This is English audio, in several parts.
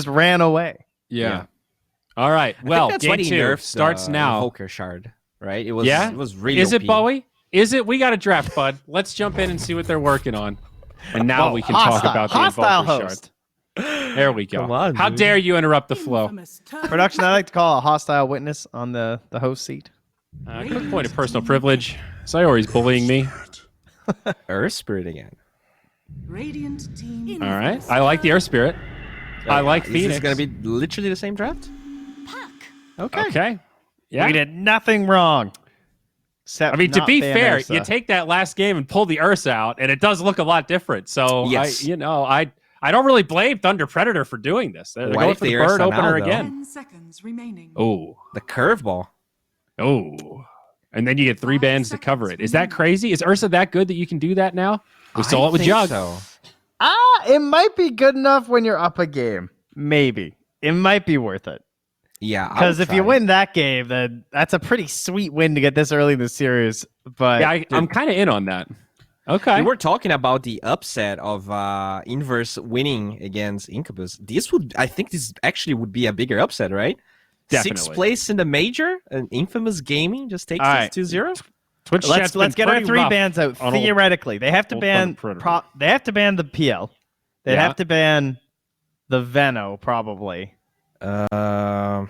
just ran away. Yeah. All right. Well, that's game why he 2 nerfed starts now. Invoker Shard, right? It was. Yeah? It was really. Is it OP. Bowie? Is it? We got a draft, bud. Let's jump in and see what they're working on. And now we can talk about the hostile Invoker host. Shard. There we go. Come on, How dude. dare you interrupt the flow? Production, I like to call a hostile witness on the host seat. Quick point of personal privilege. Sayori's bullying me. Earth Spirit again. Radiant team. All right. I like the Earth Spirit. I like Is Phoenix. this gonna be literally the same draft? Okay. Okay. Yeah. We did nothing wrong. I mean, to be fair, you take that last game and pull the Ursa out, and it does look a lot lot different. Yes. I don't really blame Thunder Predator for doing this. They're Why going if for the the bird Ursa opener now, though? again. 10 seconds remaining. Oh, The curveball. oh, and then you get 3 bands to cover it. Is that crazy? Is Ursa that good that you can do that now? We saw it with think Jug. So. It might be good enough when you're up a game. Maybe. It might be worth it. Yeah, Because if you win that game, then that's a pretty sweet win to get this early in the series. But Yeah, I'm kind of in on that. Okay. we were talking about the upset of Inverse winning against Incubus. I think this actually would be a bigger upset, right? Definitely. 6th place in the major, and Infamous Gaming just takes All right. this 2-0. Twitch let's chat's been get our pretty 3 rough bans out. on Theoretically, they have to old ban. Thunder Predator. They have to ban the PL. They Yeah. have to ban the Veno probably. I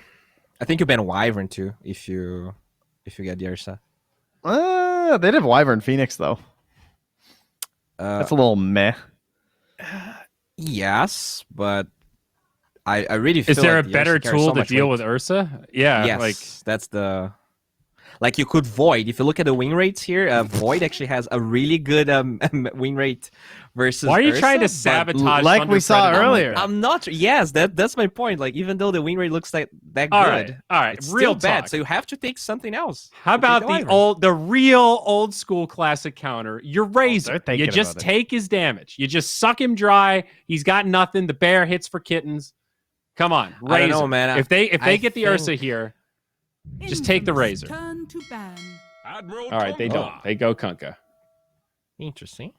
think you ban Wyvern too if you get the Ursa. They did Wyvern Phoenix though. That's a little meh. Yes, but I really feel Is there like a the better Ursa carries tool so to much deal weight. with Ursa? Yeah, Yes, like that's the. Like you could Void. If you look at the win rates here, Void actually has a really good win rate versus. why are you Ursa, trying to but sabotage? like Thunder we saw Predator? earlier. I'm not. Yes, that's my point. Like even though the win rate looks like that All good, right. it's Real still bad. talk. So you have to take something else. How You take about Wyvern. the real old school classic counter? Your Razor. they're thinking You just about it. take his damage. You just suck him dry. He's got nothing. The bear hits for kittens. Come on, Razor. I don't know, man. If they I get the think- Ursa here, just take the Infamous Razor. Turn to ban. all right, they don't. They go Kunkka. Interesting.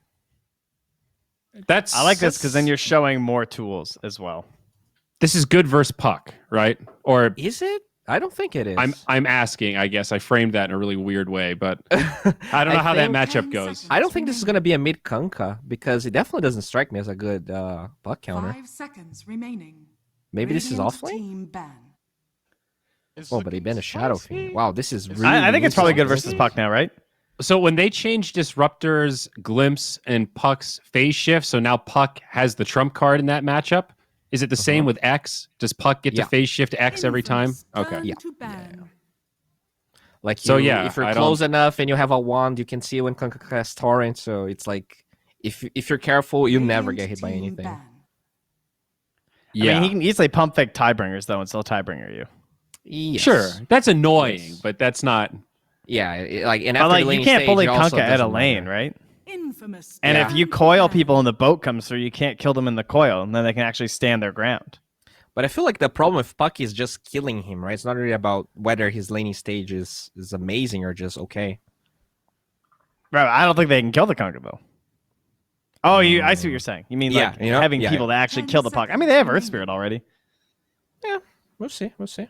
That's I like this because then you're showing more tools as well. This is good versus Puck, right? Or Is it? I don't think it is. I'm asking. I guess I framed that in a really weird way, but I don't know how that think- matchup 10 goes. seconds. I don't think this is gonna be a mid Kunkka because it definitely doesn't strike me as a good Puck counter. 5 seconds remaining. Maybe this is Radiant offlane. team ban. Oh, but he banned a Shadow Fiend. Wow, this is really. I think it's probably good loose. versus Puck now, right? So when they changed Disruptors, Glimpse, and Puck's phase shift, so now Puck has the trump card in that matchup. Is it the same with X? Does Puck get Yeah. to phase shift X every time? Infamous Okay. turn Yeah. to ban. Like So, you, yeah, if you're I close enough and you have a wand, you can see when Kunkka casts Torrent. So it's like if you're careful, you'll never get hit by Radiant anything. team ban. Yeah. I mean, he can easily pump fake tiebringers though and still tiebringer you. Yes. Sure. That's annoying, Yes. but that's not. Yeah, like and But after like the you laning can't stage, bully it also Kunkka at a doesn't lane, matter. right? Infamous. And Yeah. if you coil people and the boat comes through, you can't kill them in the coil, and then they can actually stand their ground. But I feel like the problem with Puck is just killing him, right? It's not really about whether his laning stage is amazing or just okay. Right, I don't think they can kill the Kunkka though. Oh, I see what you're saying. You mean Yeah, like you know? having Yeah, people yeah. that actually 10 kill the Puck. I mean, they have Earth Spirit already. Yeah, we'll see. we'll see.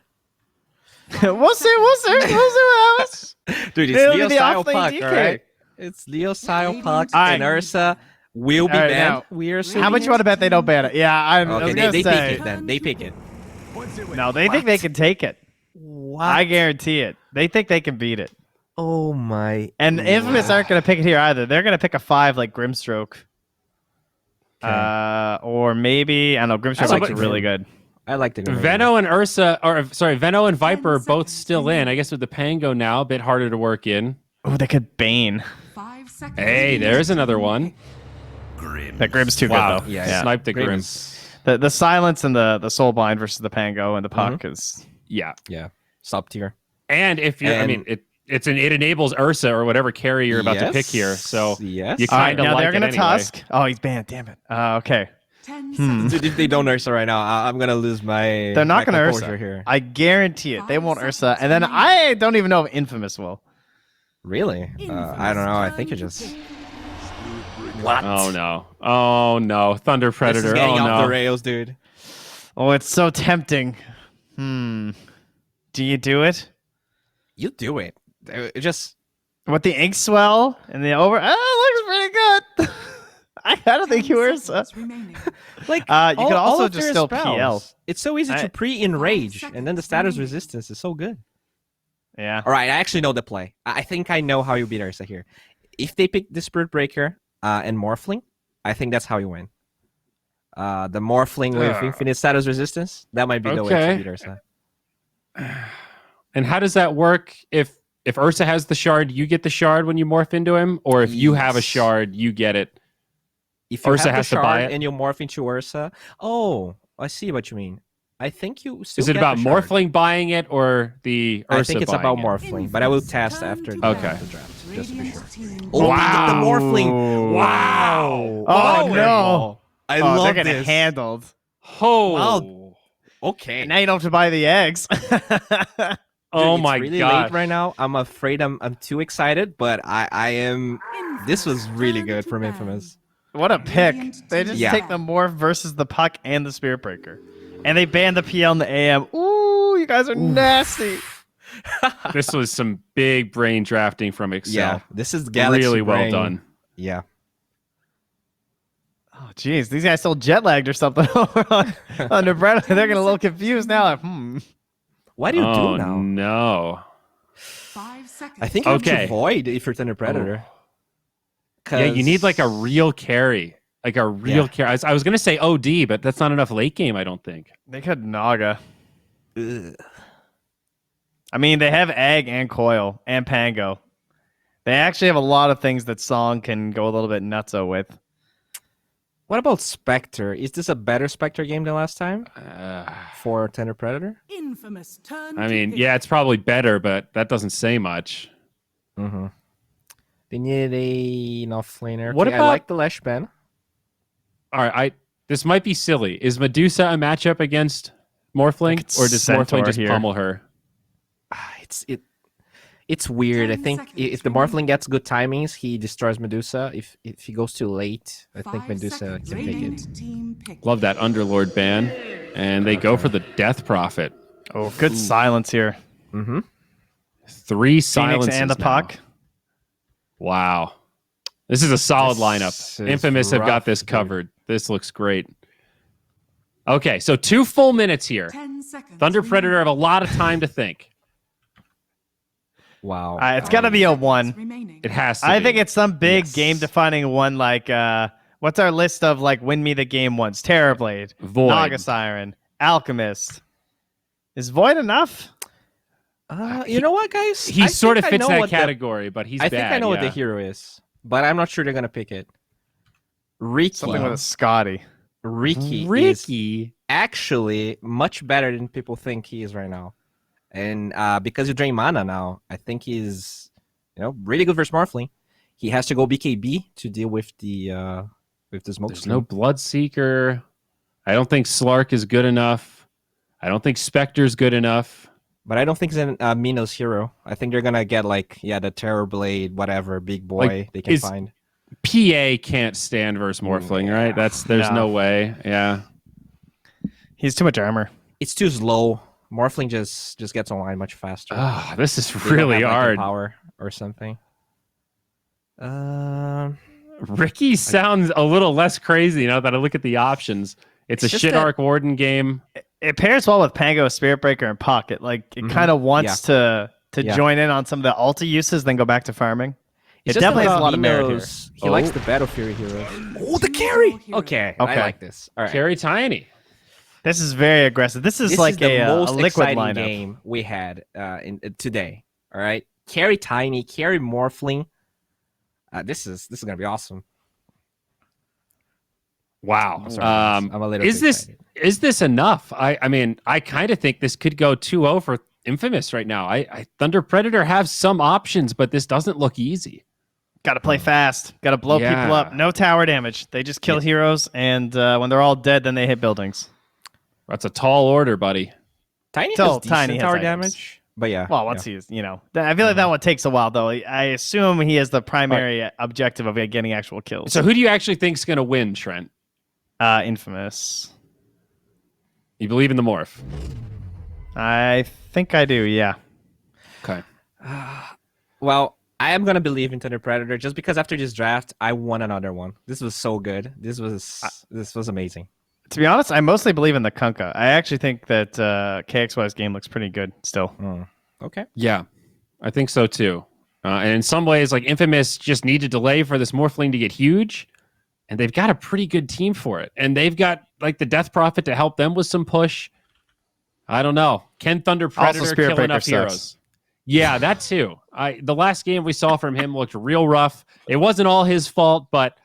We'll see what happens. Dude, it's They'll be Leo the style off-lane Puck, DK. all right? It's Leo style Puck, All right. and Ursa will be All right, banned. now, We are assuming. How much you want to bet they don't ban it? Yeah, I was Okay, gonna they say. pick it then. They pick it. No, they think they can take it. What? I guarantee it. They think they can beat it. Oh my. And Infamous aren't going to pick it here either. They're going to pick a 5 like Grimstroke. Or maybe, I don't know, Grimstroke like looks it. really good. I like the Veno and Ursa, or sorry, Veno and Viper are 10 both seconds still in. I guess with the Pango now, a bit harder to work in. Oh, they could Bane. 5 seconds. Hey, there's another one. That Grim's too Wow. good though. Yeah, Snipe the Grim. The silence and the soul blind versus the Pango and the Puck is Yeah. Yeah, sub tier. And if you're, I And- mean, it enables Ursa or whatever carry you're about to pick here. So yes. you all right. kind of Now like they're it gonna anyway. tusk. Oh, he's banned. Damn it. Okay. 10 seconds. Dude, if they don't Ursa right now, I'm gonna lose my. They're not my gonna composure Ursa. here. I guarantee it. They 5 won't seconds Ursa. And then I don't even know if Infamous will. Really? I don't know. I think it just. What? Oh no! Oh no! Thunder This is Predator! getting Oh off the no! rails, dude. Oh, it's so tempting. Do you do it? You do it. It just With the ink swell and the over... Oh, it looks pretty good. I don't think you were... Remaining. like you could also of just their still spells. PL. It's so easy to pre-enrage, and then the status resistance is so good. Yeah. All right, I actually know the play. I think I know how you beat Ursa here. If they pick the Spirit Breaker and Morphling, I think that's how you win. The Morphling with infinite status resistance, that might be the way to Okay. beat Ursa. And how does that work? If Ursa has the shard, you get the shard when you morph into him, or if you have a Yes. shard, you get it. If you Ursa have the has to buy shard it? and you morph into Ursa, oh, I see what you mean. I think you still Is it get about the shard. Morphling buying it or the Ursa I think it's about buying it? Morphling, but I will test after the Okay. draft, just to be sure. Team. Oh, Wow. they get the Morphling! Wow! Oh, Wow. no. I Oh, love they're getting this. handled. Oh, Wow. Okay. And now you don't have to buy the eggs. oh Dude, my it's really god! late right now. I'm afraid I'm too excited, but I am. This was really good from Infamous. What a pick. They just Yeah. take the morph versus the puck and the Spirit Breaker. And they ban the PL and the AM. Ooh, you guys are nasty. This was some big brain drafting from Excel. Yeah, this is Galaxy really well Brain. done. Yeah. Oh, jeez. These guys still jet lagged or something over on the bread. They're getting a little confused now. Like, What do you Oh do now? no! 5 seconds. I think you have Okay. to void if you're Thunder Predator. Yeah, you need like a real carry. Like a real Yeah. carry. I was going to say OD, but that's not enough late game, I don't think. They could Naga. Ugh. I mean, they have Egg and Coil and Pango. They actually have a lot of things that Song can go a little bit nutso with. What about Spectre? Is this a better Spectre game than last time for Thunder Predator? Infamous turn. I to mean, pick. yeah, it's probably better, but that doesn't say much. Mm-hmm. They need a off laner. What Okay, I about- like the Lash Ben. All right, this might be silly. Is Medusa a matchup against Morphling, it's or does Centaur Morphling just here. pummel her? It's weird. I 10 think seconds if the Morphling gets good timings, he destroys Medusa. If he goes too late, I think 5 Medusa seconds can take remaining. it. Team pick. Love that Underlord ban, and they go for the Death Prophet. Oh, good silence here. Mm-hmm. 3 Phoenix silences and the now. puck. Wow, this is a solid This lineup. is Infamous have got rough, this dude. covered. This looks great. Okay, so 2 full minutes here. 10 seconds. Thunder remaining. Predator have a lot of time to think. Wow. It's got to be a 1. Remaining. It has to I be. think it's some big Yes. game-defining one like, what's our list of, like, win me the game ones? Terrorblade, Void. Naga Siren, Alchemist. Is Void enough? You know what, guys? He I sort of think I fits know that what the- category, but he's I bad. think I know what the yeah. hero is, but I'm not sure they're gonna pick it. Ricky. Something with a Scotty. Ricky is Ricky. actually much better than people think he is right now, and because you drain mana now, I think he's really good versus Morphling. He has to go BKB to deal with the smoke. There's no Bloodseeker. I don't think Slark is good enough. I don't think Spectre's good enough. But I don't think it's a Minos hero. I think they're gonna get the Terror Blade, whatever big boy Like, they can is- find. PA can't stand versus Morphling, right? There's no way. Yeah. He's too much armor. It's too slow. Morphling just gets online much faster. Oh, this is They don't really have, like, hard. Power or something. Ricky sounds a little less crazy now that I look at the options. It's a just shit that- arc warden game. It pairs well with Pango, Spirit Breaker, and Puck. It kind of wants to Yeah. join in on some of the alta uses, then go back to farming. It It's just definitely that has a lot of merit here. Minos, He likes the Battle Fury heroes. Oh, the carry! Okay, I Okay. like this. All right. Carry Tiny. This is very aggressive. This is This like is the a most liquid exciting lineup. game we had today. All right, carry Tiny, carry Morphling. This is gonna be awesome. Wow. I'm sorry, guys. I'm a little Is too this excited. is this enough? I mean, I kind of think this could go 2-0 for Infamous right now. I Thunder Predator have some options, but this doesn't look easy. Got to play fast. Got to blow Yeah. people up. No tower damage. They just kill heroes, and when they're all dead, then they hit buildings. That's a tall order, buddy. Tiny Still, has decent Tiny has tower items. damage, but yeah. Well, once he's, I feel like that one takes a while, though. I assume he has the primary objective of getting actual kills. So who do you actually think is going to win, Trent? Infamous. You believe in the morph? I think I do, yeah. Okay. Well, I am gonna believe in Thunder Predator just because after this draft, I won another one. This was so good. This was amazing. To be honest, I mostly believe in the Kunkka. I actually think that KXY's game looks pretty good still. Okay. Yeah, I think so too. And in some ways, like Infamous just need to delay for this Morphling to get huge, and they've got a pretty good team for it. And they've got like the Death Prophet to help them with some push. I don't know. Can Thunder Predator Spirit kill Breaker enough sucks. heroes? Yeah, that too. The last game we saw from him looked real rough. It wasn't all his fault, but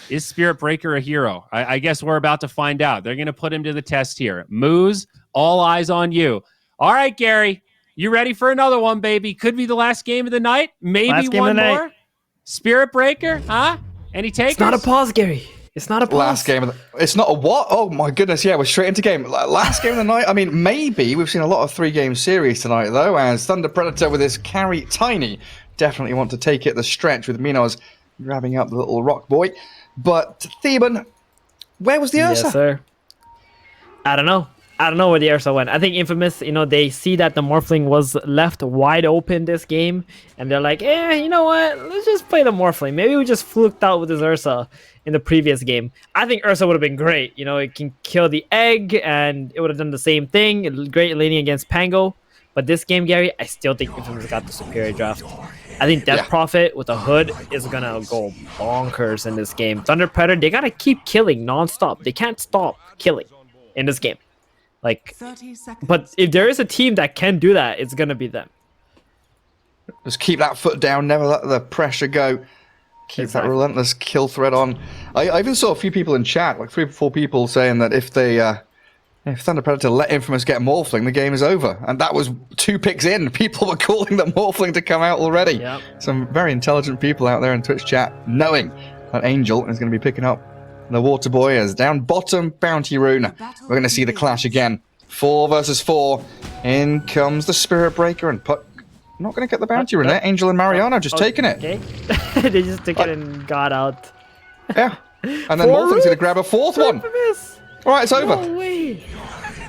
is Spirit Breaker a hero? I guess we're about to find out. They're going to put him to the test here. Moose, all eyes on you. All right, Gary, you ready for another one, baby? Could be the last game of the night. Maybe Last game of one the night. more. Spirit Breaker, huh? Any takers? It's not a pause, Gary. It's not a pause. Last game of the... It's not a what? Oh my goodness, yeah, we're straight into game. Last game of the night, I mean, maybe. We've seen a lot of 3-game series tonight, though, as Thunder Predator with his carry Tiny definitely want to take it the stretch with Minos grabbing up the little rock boy. But Theban, where was the Ursa? Yes, sir. I don't know. I don't know where the Ursa went. I think Infamous, they see that the Morphling was left wide open this game, and they're like, you know what? Let's just play the Morphling. Maybe we just fluked out with this Ursa in the previous game. I think Ursa would have been great. It can kill the egg, and it would have done the same thing. Great laning against Pango. But this game, Gary, I still think Infamous got the superior draft. I think Death Prophet with a hood is going to go bonkers in this game. Thunder Predator, they got to keep killing nonstop. They can't stop killing in this game. 30 seconds. But if there is a team that can do that, it's going to be them. Just keep that foot down, never let the pressure go. Keep that relentless kill thread on. I even saw a few people in chat, like 3 or 4 people, saying that if Thunder Predator let Infamous get Morphling, the game is over. And that was 2 picks in. People were calling the Morphling to come out already. Yep. Some very intelligent people out there in Twitch chat, knowing that Angel is going to be picking up the Water Boy as down bottom Bounty Rune. We're going to see the clash again. 4 versus 4. In comes the Spirit Breaker and Puck. Not going to get the Bounty Rune there. Angel and Mariano just taking it. Okay. They just took it and got out. Yeah. And then 4 Morphling's going to runes? grab a 4th one. Infamous. All right, it's over. No way.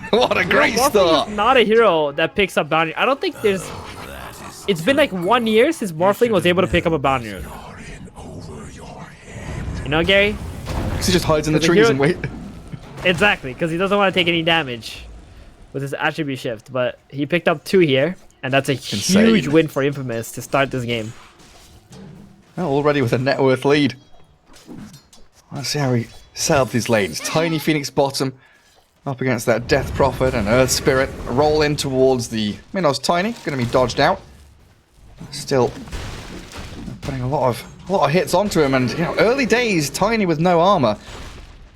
What a great Morphling start. is not a hero that picks up bounty. I don't think there's... It's been like 1 year since Morphling was able to pick up a bounty rune. Gary? He just hides in the The trees hero- and wait. Exactly, because he doesn't want to take any damage with his attribute shift. But he picked up 2 here, and that's a huge win for Infamous to start this game. Well, already with a net worth lead. Let's see how he set up these lanes. Tiny Phoenix bottom up against that Death Prophet and Earth Spirit. Roll in towards the Minos Tiny. Going to be dodged out. Still putting a lot of hits onto him, and early days Tiny with no armor.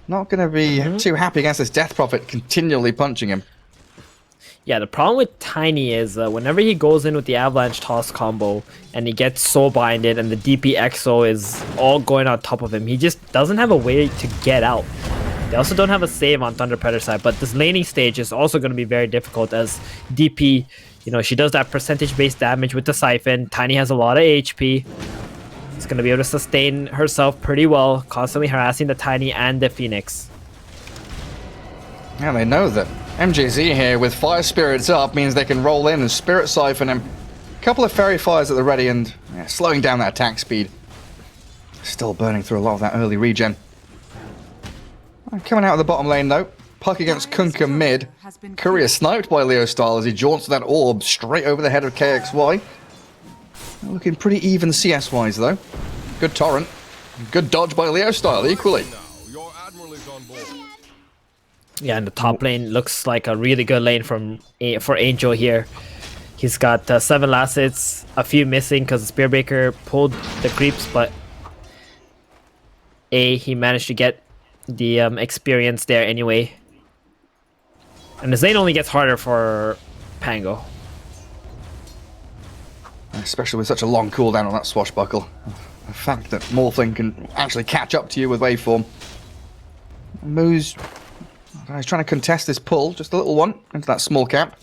Not going to be too happy against this Death Prophet continually punching him. Yeah, the problem with Tiny is whenever he goes in with the Avalanche Toss combo and he gets Soul Binded and the DP EXO is all going on top of him, he just doesn't have a way to get out. They also don't have a save on Thunder Predator side, but this laning stage is also going to be very difficult as DP, she does that percentage-based damage with the Siphon. Tiny has a lot of HP. She's going to be able to sustain herself pretty well, constantly harassing the Tiny and the Phoenix. Yeah, they know that MJZ here with Fire Spirits up means they can roll in and Spirit Siphon him. A couple of Fairy Fires at the ready and slowing down that attack speed. Still burning through a lot of that early regen. Coming out of the bottom lane though, Puck against Kunkka mid. Courier sniped by Leo Style as he jaunts that orb straight over the head of KXY. Looking pretty even CS-wise though. Good torrent. Good dodge by Leo Style equally. Yeah, and the top lane looks like a really good lane for Angel here. He's got 7 last hits, a few missing because the Spearbreaker pulled the creeps, but he managed to get the experience there anyway. And this lane only gets harder for Pango. Especially with such a long cooldown on that swashbuckle. The fact that Morphling can actually catch up to you with waveform. Moose, he's trying to contest this pull, just a little one, into that small cap.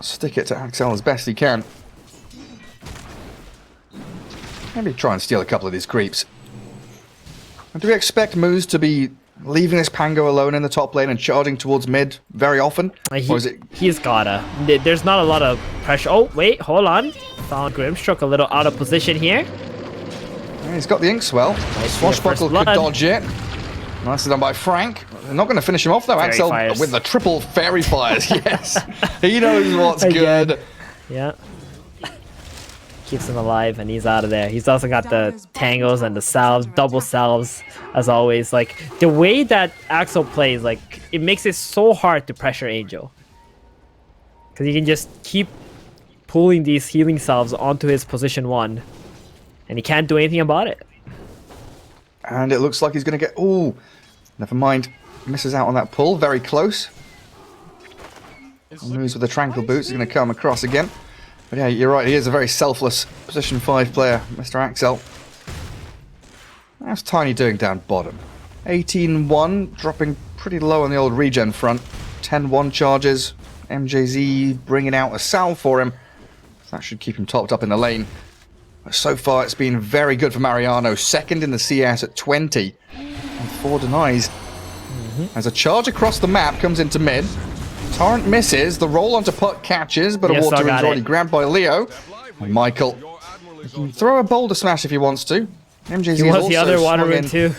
Stick it to Axel as best he can. Maybe try and steal a couple of these creeps. And do we expect Moose to be leaving this Pango alone in the top lane and charging towards mid very often? Or is it... He's gotta. There's not a lot of pressure. Oh, wait, hold on. Found Grimstroke a little out of position here. Yeah, he's got the Inkswell. Swashbuckle could dodge it. Nicely done by Frank. They're not going to finish him off though. Fairy Axel fires. with the triple fairy fires. Yes, he knows what's Again. good. Yeah. Keeps him alive and he's out of there. He's also got the tangles and the salves, double salves, as always. Like, the way that Axel plays, like, it makes it so hard to pressure Angel. Because he can just keep pulling these healing salves onto his position 1. And he can't do anything about it. And it looks like he's going to get... Ooh, never mind. Misses out on that pull. Very close. Moves with the Tranquil Boots. He's going to come across again. But yeah, you're right. He is a very selfless position 5 player, Mr. Axel. How's Tiny doing down bottom? 18-1, dropping pretty low on the old regen front. 10-1 charges. MJZ bringing out a salve for him. That should keep him topped up in the lane. So far, it's been very good for Mariano. Second in the CS at 20. And 4 denies. As a charge across the map comes into mid. Torrent misses. The roll onto Puck catches, but a Yes, I water got is already it. grabbed by Leo. And Michael can throw a boulder smash if he wants to. MJZ He is wants the also other water swung in in too.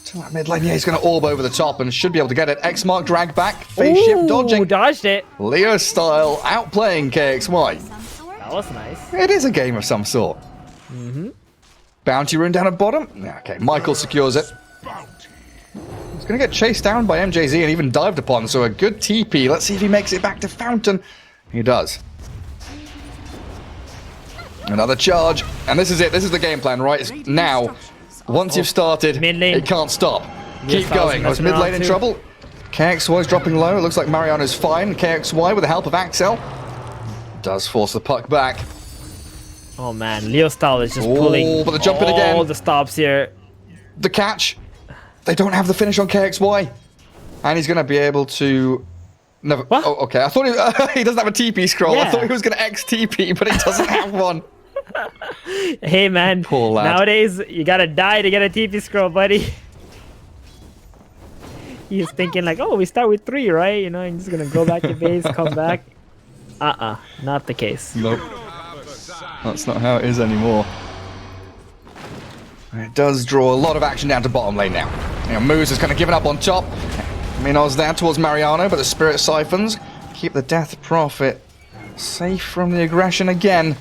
to that mid lane. Yeah, he's going to orb over the top and should be able to get it. X-Mark drag back. Phase shift dodging. Dodged it. Leo style outplaying KXY. That was nice. It is a game of some sort. Bounty rune down at bottom. Yeah, okay, Michael secures it. He's going to get chased down by MJZ and even dived upon, so a good TP. Let's see if he makes it back to Fountain. He does. Another charge. And this is it. This is the game plan, right? It's now, once you've started, Mid lane. it can't stop. Keep Yes, I was going. Was messing mid around lane in too. trouble? KXY's dropping low. It looks like Mariano's fine. KXY, with the help of Axel, does force the puck back. Oh man, Leo style is just Oh, pulling but the jump in again. all the stops here. The catch. They don't have the finish on KXY. And he's going to be able to... Never... What? Oh, okay. I thought he doesn't have a TP scroll. I Yeah. thought he was going to X-TP, but he doesn't have one. Hey man, Poor lad. nowadays you gotta die to get a TP scroll, buddy. He's thinking like, oh, we start with 3, right? You know, I'm just gonna go back to base, come back. Not the case. Nope. That's not how it is anymore. It does draw a lot of action down to bottom lane now. You know, Moose has kind of given up on top. Minos down towards Mariano, but the Spirit Siphons keep the Death Prophet safe from the aggression again.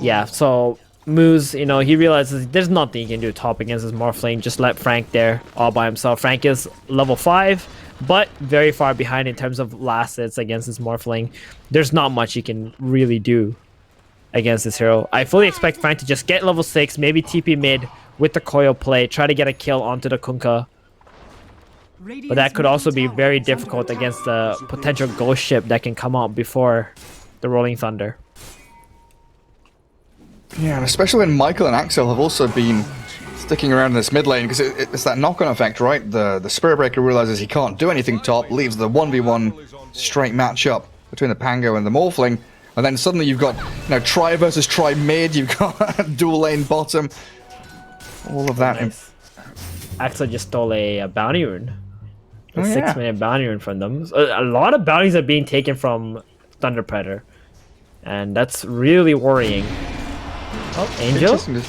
Yeah, so Moose, you know, he realizes there's nothing he can do top against his Morphling. Just let Frank there all by himself. Frank is level 5, but very far behind in terms of last hits against his Morphling. There's not much he can really do against this hero. I fully expect Frank to just get level 6, maybe TP mid with the coil play, try to get a kill onto the Kunkka. But that could also be very difficult against the potential ghost ship that can come out before the Rolling Thunder. Yeah, and especially when Michael and Axel have also been sticking around in this mid lane, because it's that knock-on effect, right? The Spirit Breaker realizes he can't do anything top, leaves the 1v1 straight matchup between the Pango and the Morphling, and then suddenly you've got, you know, try versus try mid, you've got dual lane bottom, all of that. Nice. Axel just stole a bounty rune. A Oh, yeah. 6-minute bounty rune from them. A lot of bounties are being taken from Thunder Predator. And that's really worrying. Oh, Angel? Interesting to-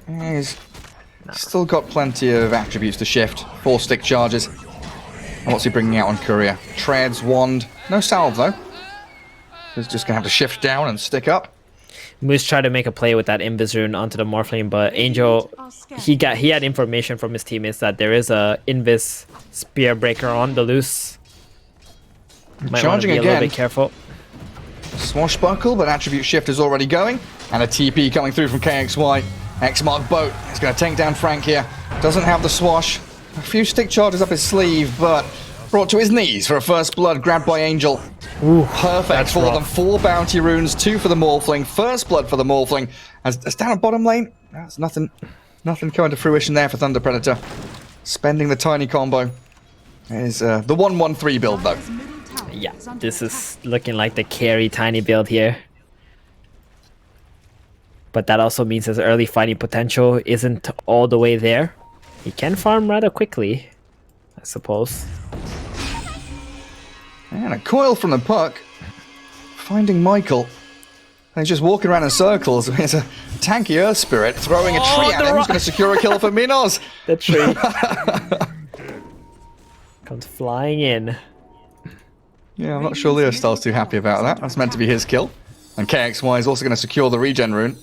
Yeah, he's still got plenty of attributes to shift. 4 stick charges. And what's he bringing out on Courier? Treads, Wand. No salve, though. He's just going to have to shift down and stick up. Moose tried to make a play with that Invis rune onto the Morphling, but Angel, he had information from his teammates that there is a Invis Spear Breaker on the loose. Might want to Charging be a little again. bit careful. Swashbuckle, but attribute shift is already going. And a TP coming through from KXY. X-Mark Boat is going to take down Frank here. Doesn't have the swash. A few stick charges up his sleeve, but brought to his knees for a first blood, grabbed by Angel. Ooh, Perfect that's for rough. them. 4 bounty runes, 2 for the Morphling. First blood for the Morphling. As down at bottom lane, that's nothing coming to fruition there for Thunder Predator. Spending the tiny combo. Is the 1-1-3 build though. Yeah, this is looking like the carry tiny build here. But that also means his early fighting potential isn't all the way there. He can farm rather quickly, I suppose. And a coil from the puck. Finding Michael. And he's just walking around in circles. It's a tanky Earth Spirit throwing a tree at him. He's going to secure a kill for Minos. The tree comes flying in. Yeah, I'm not sure Leo Style's too happy about that. That's meant to be his kill. And KXY is also going to secure the regen rune.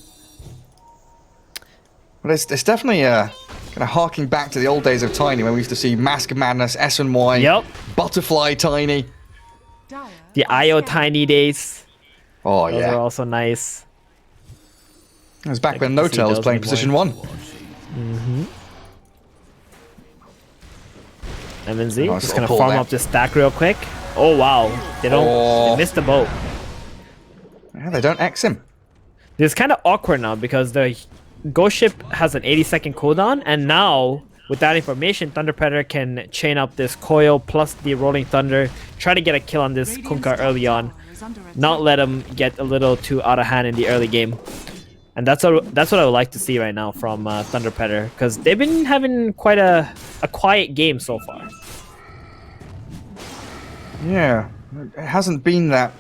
But it's definitely kind of harking back to the old days of Tiny when we used to see Mask of Madness, S&Y, Yep. Butterfly Tiny. The IO Tiny days. Oh, Those yeah. are also nice. It was back when I can see NoTail was those playing anymore. Position 1. MNZ, Nice just little gonna pull farm there. up this stack real quick. Oh wow, they don't. Oh. They missed the boat. Yeah, they don't X him. This is kind of awkward now because the Ghost Ship has an 80-second cooldown, and now with that information, Thunder Predator can chain up this coil plus the Rolling Thunder, try to get a kill on this Kunkka early on, not let him get a little too out of hand in the early game. And that's what I would like to see right now from Thunder Predator, because they've been having quite a quiet game so far. Yeah, it hasn't been that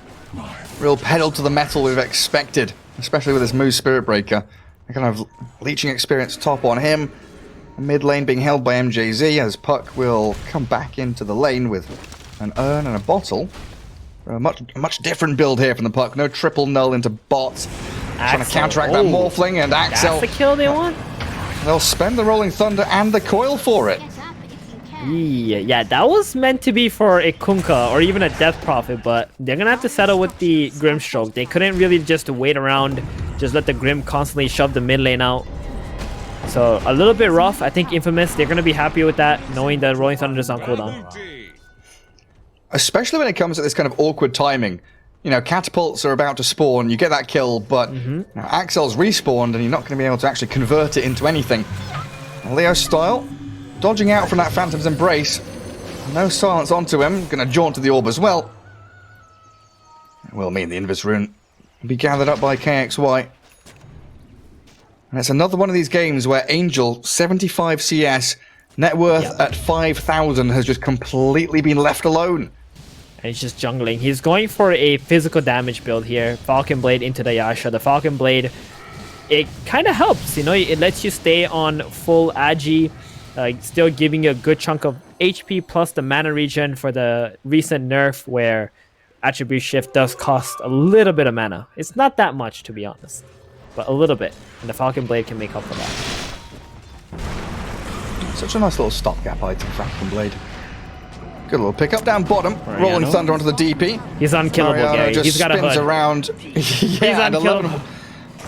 real pedal to the metal we've expected, especially with this Moose Spirit Breaker. A kind of leeching experience top on him. Mid lane being held by MJZ as Puck will come back into the lane with an urn and a bottle. A much different build here from the Puck. No triple null into bots. Trying to Axel. counteract that Oh, Morphling, and Axel, That's the kill they want? they'll spend the Rolling Thunder and the coil for it. Yeah, that was meant to be for a Kunkka or even a Death Prophet, but they're gonna have to settle with the Grimstroke. They couldn't really just wait around, just let the Grim constantly shove the mid lane out. So a little bit rough. I think Infamous, they're gonna be happy with that, knowing that Rolling Thunder is on cooldown. Especially when it comes to this kind of awkward timing. You know, catapults are about to spawn, you get that kill, but you know, Axel's respawned and you're not going to be able to actually convert it into anything. Leo Style, dodging out from that Phantom's Embrace. No silence onto him, going to jaunt to the orb as well. It will mean the Invis rune will be gathered up by KXY. And it's another one of these games where Angel, 75 CS, net worth at 5,000, has just completely been left alone. And he's just jungling. He's going for a physical damage build here. Falcon Blade into the Yasha. The Falcon Blade, it kind of helps, you know, it lets you stay on full Agi, still giving you a good chunk of HP plus the mana regen for the recent nerf where Attribute Shift does cost a little bit of mana. It's not that much, to be honest, but a little bit. And the Falcon Blade can make up for that. Such a nice little stopgap item, Falcon Blade. Good little pick up down bottom. Mariano. Rolling Thunder onto the DP. He's unkillable, Mariano Gary. just He's got a spins hood. around. Yeah, and unkillable.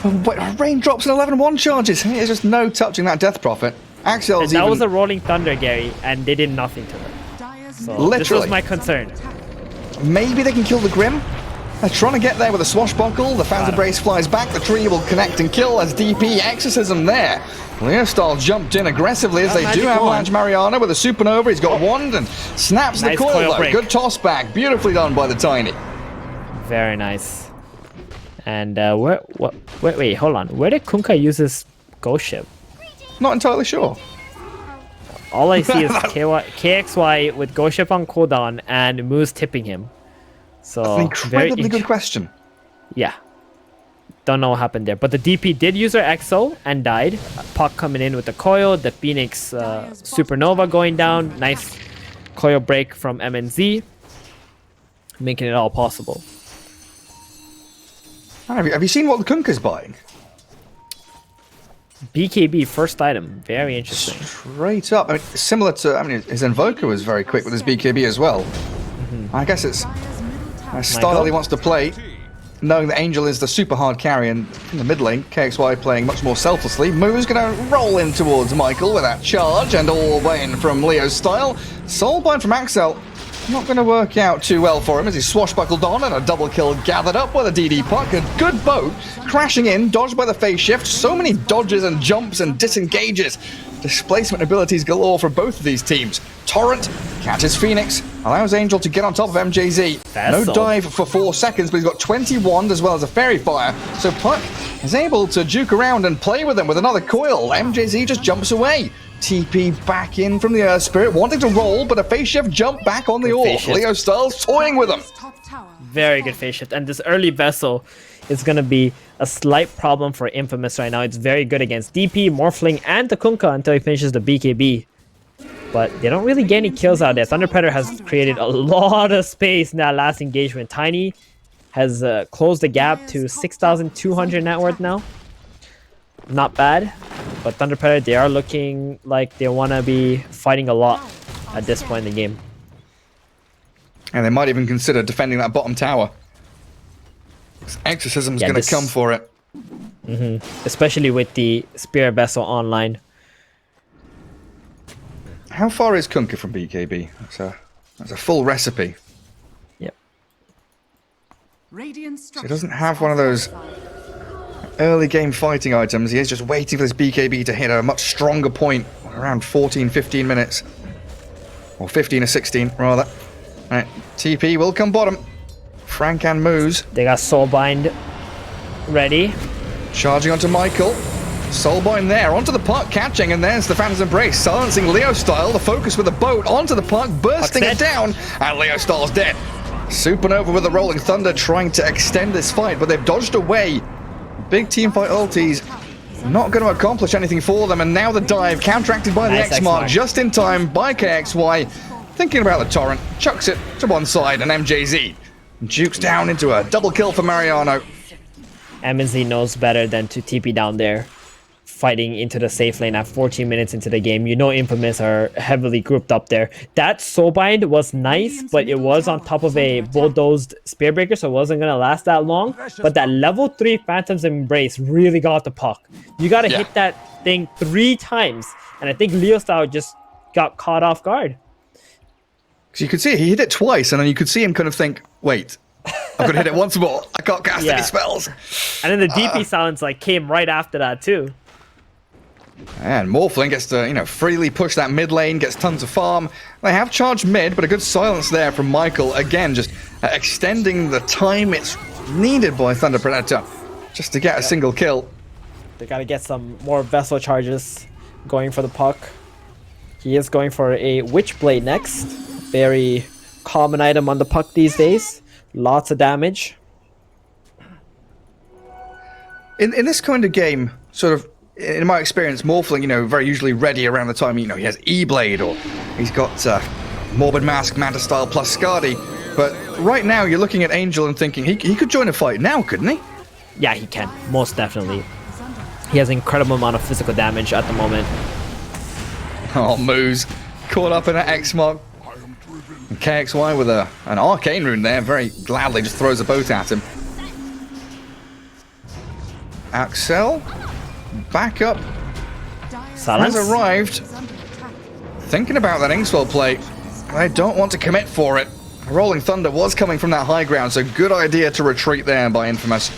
11 raindrops and 11-1 charges. There's just no touching that Death Prophet. Axel's That even... was a Rolling Thunder, Gary, and they did nothing to it. So this Literally. was my concern. Maybe they can kill the Grim. They're trying to get there with a swashbuckle. The Phantom Brace flies back. The tree will connect and kill as DP Exorcism there. Leostal jumped in aggressively as they do have Avalanche Mariana with a Supernova. He's got wand and snaps Nice the coil coil though. break. Good toss back. Beautifully done by the Tiny. Very nice. And wait, hold on. Where did Kunkka use his Ghost Ship? Not entirely sure. All I see is KXY with Ghost Ship on cooldown and Moose tipping him. So That's an incredibly good question. Yeah. Don't know what happened there. But the DP did use her EXO and died. Puck coming in with the coil. The Phoenix Supernova going down. Nice coil break from MNZ. Making it all possible. Have you seen what the Kunkka's buying? BKB, first item. Very interesting. Straight up. I mean, similar to... I mean, his Invoker was very quick with his BKB as well. I guess it's a style he wants to play, knowing that Angel is the super hard carry, and in the mid lane, KXY playing much more selflessly. Moo's going to roll in towards Michael with that charge, and all the way in from Leo's style. Soulbind from Axel, not going to work out too well for him as he's swashbuckled on, and a double kill gathered up by the DD Puck. A good boat, crashing in, dodged by the phase shift. So many dodges and jumps and disengages. Displacement abilities galore for both of these teams. Torrent catches Phoenix, allows Angel to get on top of MJZ. No dive for 4 seconds, but he's got 20 wand as well as a fairy fire. So Puck is able to juke around and play with them with another coil. MJZ just jumps away. TP back in from the Earth Spirit, wanting to roll, but a phase shift jump back on the Good orb. phase shift. Leo Styles toying with him. Very good phase shift. And this early vessel is going to be a slight problem for Infamous right now. It's very good against DP, Morphling, and the Kunkka until he finishes the BKB. But they don't really get any kills out there. Thunder Predator has created a lot of space in that last engagement. Tiny has closed the gap to 6,200 net worth now. Not bad. But Thunder Predator, they are looking like they want to be fighting a lot at this point in the game. And they might even consider defending that bottom tower. Exorcism's going to come for it. Especially with the Spirit Vessel online. How far is Kunkka from BKB? That's a full recipe. Yep. So he doesn't have one of those early game fighting items. He is just waiting for this BKB to hit a much stronger point, around 14, 15 minutes. Or 15 or 16, rather. Alright, TP will come bottom. Frank and Moose. They got Soulbind ready. Charging onto Michael. Soulbind there, onto the puck, catching, and there's the Phantom's Embrace, silencing Leo Style. The focus with the boat onto the puck, bursting it down, and Leo Style's dead. Supernova with the Rolling Thunder trying to extend this fight, but they've dodged away. Big teamfight ultis, not going to accomplish anything for them, and now the dive, counteracted by the Nice X-Mark, X-Mark. just in time by KXY. Thinking about the Torrent, chucks it to one side, and MJZ jukes down into a double kill for Mariano. MNZ knows better than to TP down there, fighting into the safe lane at 14 minutes into the game. You know Infamous are heavily grouped up there. That Soulbind was nice, but it was on top of a bulldozed Spearbreaker, so it wasn't going to last that long. But that level 3 Phantom's Embrace really got the puck. You got to hit that thing 3 times, and I think Leo Style just got caught off guard. So you could see he hit it twice, and then you could see him kind of think, wait, I've got to hit it once more. I can't cast any spells. And then the DP silence came right after that too. And Morphling gets to, freely push that mid lane, gets tons of farm. They have charged mid, but a good silence there from Michael. Again, just extending the time it's needed by Thunder Predator just to get a single kill. They got to get some more vessel charges going for the puck. He is going for a Witchblade next. Very common item on the puck these days. Lots of damage. In this kind of game, sort of, in my experience, Morphling, very usually ready around the time, he has E-Blade, or he's got Morbid Mask, Manta Style plus Skadi. But right now, you're looking at Angel and thinking, he could join a fight now, couldn't he? Yeah, he can. Most definitely. He has an incredible amount of physical damage at the moment. Oh, Moose. Caught up in an X-Mark. And KXY with an Arcane Rune there, very gladly just throws a boat at him. Axel, back up, Silence. has arrived. Thinking about that Inkswell play. I don't want to commit for it. Rolling Thunder was coming from that high ground, so good idea to retreat there by Infamous.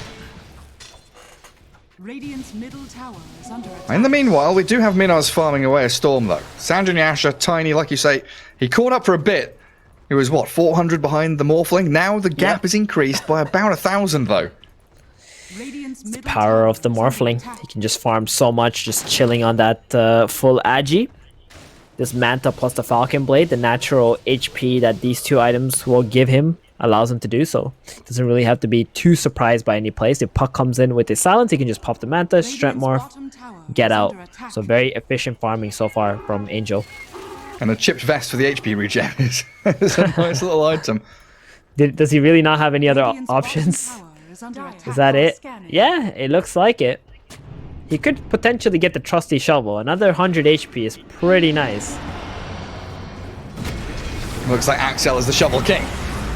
Radiant's middle tower is under attack. In the meanwhile, we do have Minos farming away a storm, though. Sandra Nyasha, Tiny, like you say, he caught up for a bit. He was, 400 behind the Morphling? Now the gap is increased by about 1,000, though. Radiant's middle Power tower of the is under Morphling. attack. He can just farm so much, just chilling on that full Agi. This Manta plus the Falcon Blade, the natural HP that these two items will give him, allows him to do so. Doesn't really have to be too surprised by any plays. If puck comes in with a silence, he can just pop the Manta, strength morph, Bottom tower get is out. under attack. So very efficient farming so far from Angel. And a chipped vest for the HP regen is a nice little item. Does he really not have any other Radiant's bottom options? tower is under attack. Is that it? Scanning. Yeah, it looks like it. He could potentially get the trusty shovel. Another 100 HP is pretty nice. Looks like Axel is the Shovel King.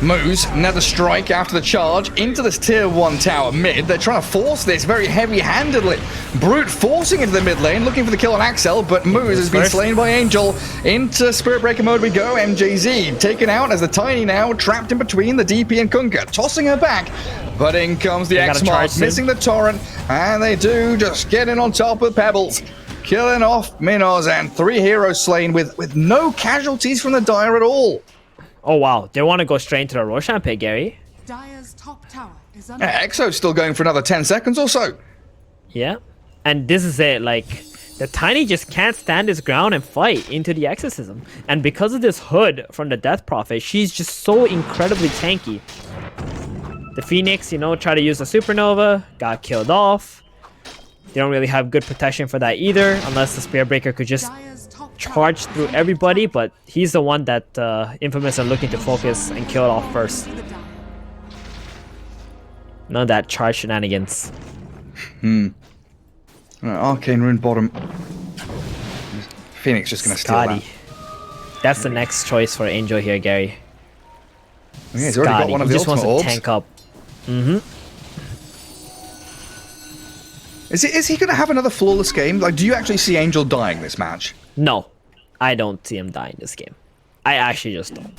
Moves, another strike after the charge into this tier 1 tower mid. They're trying to force this very heavy-handedly. Brute forcing into the mid lane, looking for the kill on Axel, but Moose has been first. slain by Angel. Into Spirit Breaker mode we go. MJZ taken out as the Tiny now trapped in between the DP and Kunkka, tossing her back. But in comes the gotta X-Mark, charge soon. missing the Torrent, and they do just get in on top with Pebbles. Killing off Minos, and 3 heroes slain with no casualties from the Dire at all. Oh wow, they want to go straight into the Roshan pit, Gary. Dire's top tower is under Exo's still going for another 10 seconds or so. Yeah. And this is it, like, The Tiny just can't stand his ground and fight into the Exorcism. And because of this hood from the Death Prophet, she's just so incredibly tanky. The Phoenix, you know, tried to use the Supernova, got killed off. They don't really have good protection for that either, unless the Spirit Breaker could just Dire's top charge tower through is under everybody, attack. but he's the one that Infamous are looking to focus and kill it off first. See the Dire. None of that charge shenanigans. Arcane Rune bottom. Phoenix just going to steal Scotty. that. That's the next choice for Angel here, Gary. Yeah, he's already got Scotty. one of He the just ultimate wants orbs. to tank up. Mm-hmm. Is he going to have another flawless game? Like, do you actually see Angel dying this match? No, I don't see him dying this game. I actually just don't.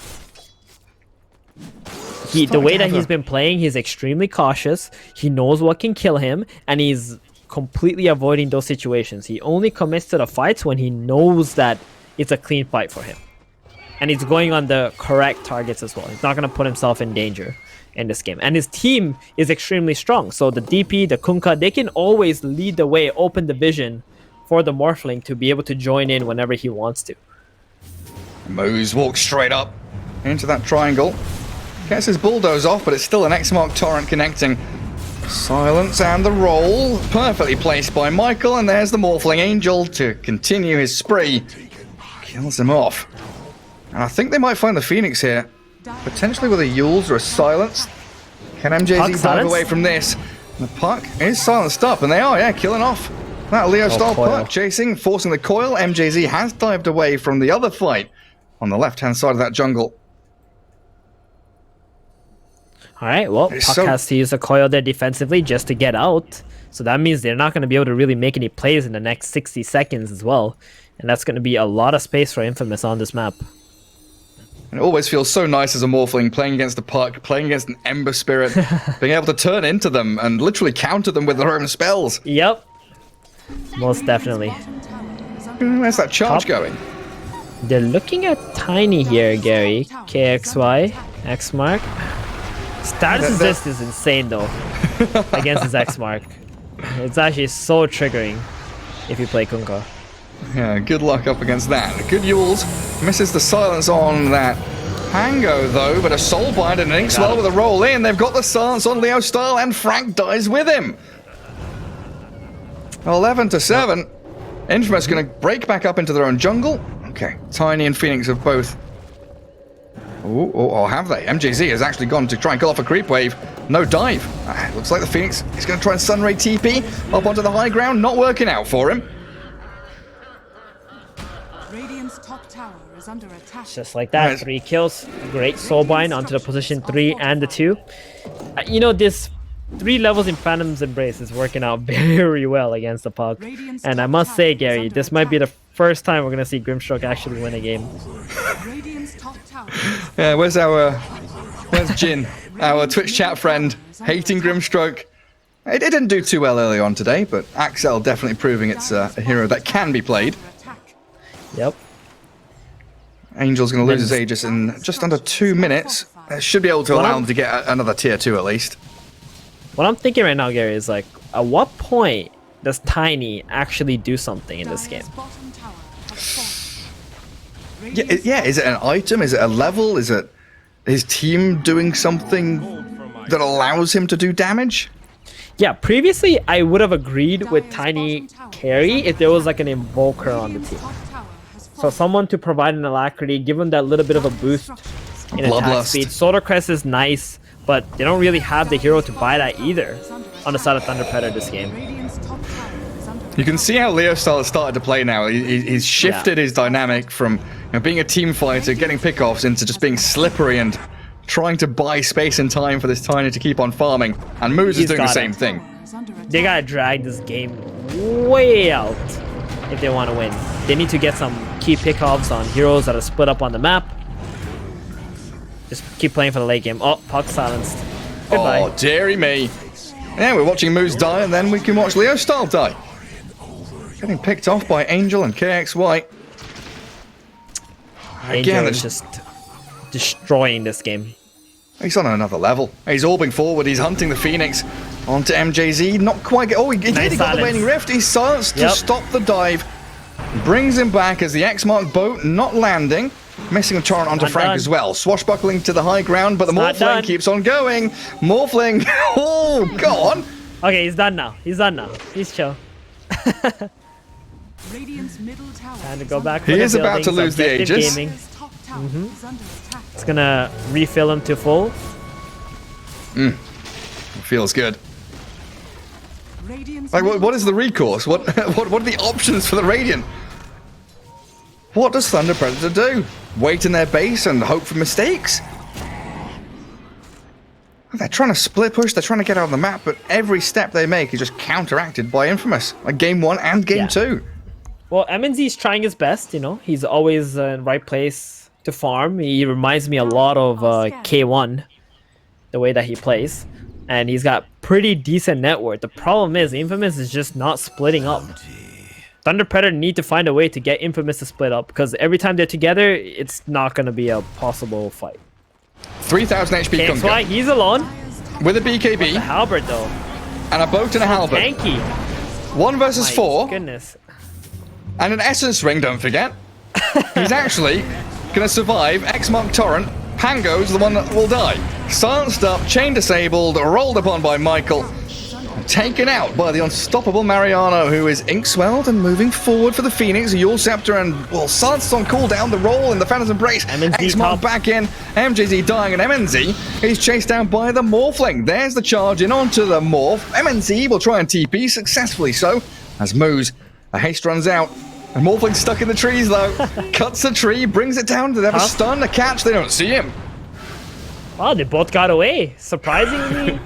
The way that he's been playing, he's extremely cautious. He knows what can kill him, and he's completely avoiding those situations. He only commits to the fights when he knows that it's a clean fight for him. And he's going on the correct targets as well. He's not going to put himself in danger in this game. And his team is extremely strong. So the DP, the Kunkka, they can always lead the way, open the vision for the Morphling to be able to join in whenever he wants to. Moose walks straight up into that triangle. Gets his bulldoze off, but it's still an X-Mark torrent connecting. Silence and the roll. Perfectly placed by Michael, and there's the Morphling Angel to continue his spree. Kills him off. And I think they might find the Phoenix here. Potentially with a Yules or a Silence. Can Puck MJZ dive silence? away from this? The Puck is silenced up, and they are, yeah, killing off that Leo-style coil. Puck. Chasing, forcing the coil. MJZ has dived away from the other fight on the left-hand side of that jungle. Alright, well, It's Puck so- has to use a coil there defensively just to get out. So that means they're not going to be able to really make any plays in the next 60 seconds as well. And that's going to be a lot of space for Infamous on this map. It always feels so nice as a Morphling playing against a Puck, playing against an Ember Spirit, being able to turn into them and literally counter them with their own spells. Yep. Most definitely. Bottom tower is under Where's that charge Top. going? They're looking at Tiny here, Gary. KXY, Xmark. Status resist is insane though against his Xmark. It's actually so triggering if you play Kunkka. Yeah, good luck up against that. Good Yules misses the silence on that Pango though, but a Soulbind and an Inkswell with a roll in. They've got the silence on Leo Style, and Frank dies with him. 11-7. Infamous going to break back up into their own jungle. Okay, Tiny and Phoenix have both. Or have they? MJZ has actually gone to try and kill off a creep wave. No dive. Looks like the Phoenix is going to try and Sunray TP up onto the high ground. Not working out for him. Radiant's top tower is under attack. Just like that, Nice. 3 kills. Great Soulbind onto the position 3 and the 2. You know, this 3 levels in Phantom's Embrace is working out very well against the Puck. And I must say, Gary, this might be the first time we're going to see Grimstroke actually win a game. Radiant's top tower Yeah, where's Jin, our Twitch chat friend, hating Grimstroke? It didn't do too well early on today, but Axel definitely proving it's a hero that can be played. under attack. Yep. Angel's going to lose his Aegis in just under 2 minutes. Should be able to allow him to get another tier 2 at least. What I'm thinking right now, Gary, is like, at what point does Tiny actually do something in this game? Dire's bottom tower has fallen. Yeah, Radiant's is it an item? Is it a level? Is it his team doing something that allows him to do damage? Yeah, previously I would have agreed with Tiny carry if there was like an Invoker on the team. top tower has So fallen. someone to provide an alacrity, give him that little bit of a boost in attack Bloodlust. speed. Solar Crest is nice, but they don't really have the hero to buy that either on the side of Thunder Predator this game. Radiant's top tower is under You can see how Leo Style has started to play now. He's shifted his dynamic from being a team fighter, getting pickoffs, into just being slippery and trying to buy space and time for this Tiny to keep on farming. And Moose is He's doing the got same it. thing. is under attack. They gotta drag this game way out if they want to win. They need to get some key pickoffs on heroes that are split up on the map. Just keep playing for the late game. Oh, Puck silenced. Goodbye. Oh, dearie me. Yeah, we're watching Moose die, and then we can watch Leo Style die. Getting picked off by Angel and KXY. Angel Again, is just destroying this game. he's on another level. He's orbing forward. He's hunting the Phoenix Onto MJZ, not quite. Oh, he did. Nice He got the silence. waning rift. He's silenced to Yep. stop the dive. Brings him back as the X-Mark boat not landing. Missing a torrent onto Not Frank done. as well. Swashbuckling to the high ground, but the It's not Morphling done. keeps on going. Morphling. Oh, go on. Okay, he's done now. He's done now. He's chill. Radiant's middle tower Time to is go under back. He for the is about to buildings, lose the Objective Aegis. Gaming. Radiant's top tower is under attack. It's gonna refill him to full. Feels good. Radiant's Like, middle what is the tower recourse? What are the options for the Radiant? What does Thunder Predator do? Wait in their base and hope for mistakes? They're trying to split push, they're trying to get out of the map, but every step they make is just counteracted by Infamous. Like Game 1 and Game Yeah. 2. Well, MNZ's trying his best, you know. He's always in the right place to farm. He reminds me a lot of K1, the way that he plays. And he's got pretty decent net worth. The problem is, Infamous is just not splitting up. Thunder Predator need to find a way to get Infamous to split up, because every time they're together, it's not going to be a possible fight. 3,000 HP That's why Kunka he's alone. with a The BKB halberd, though. and a boat and a halberd. Tanky. 1 versus My 4 goodness. and an Essence Ring, don't forget. He's actually going to survive. X-Mark Torrent. Pango's the one that will die. Silenced up, chain disabled, rolled upon by Michael. Taken out by the unstoppable Mariano, who is ink-swelled and moving forward for the Phoenix. Yule Scepter and, well, Silenced on cooldown. The roll in the Phantom's Embrace. MNZ X-Mark top. back in. MJZ dying, and MNZ is chased down by the Morphling. There's the charge in onto the Morph. MNZ will try and TP, successfully so, as Moose, a haste runs out. And Morphling's stuck in the trees, though. Cuts a tree, brings it down. They have a stun, a catch. They don't see him. Wow, they both got away. Surprisingly,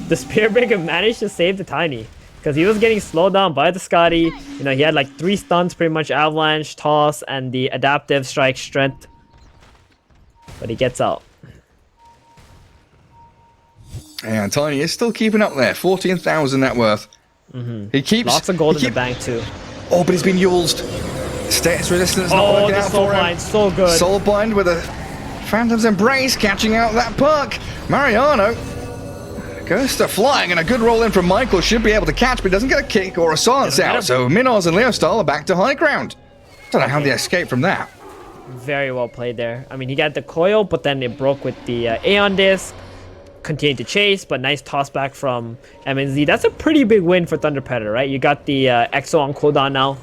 the Spearbreaker managed to save the Tiny, because he was getting slowed down by the Scotty. You know, he had like 3 stuns, pretty much Avalanche, Toss, and the Adaptive Strike Strength. But he gets out. And Tiny is still keeping up there. 14,000 net worth. He keeps... Lots of gold he in the bank too. Oh, but he's been Yulesed. Status resistance not Oh, working the out soul for him. line, so good. Soulbind with a Phantom's Embrace, catching out that puck. Mariano goes to flying, and a good roll in from Michael. Should be able to catch, but he doesn't get a kick or a silence out. So Minos and Leostal are back to high ground. Don't know how they escaped from that. Very well played there. I mean, he got the coil, but then it broke with the Aeon Disc. Continued to chase, but nice toss back from MNZ. That's a pretty big win for Thunder Predator, right? You got the Exo on cooldown now.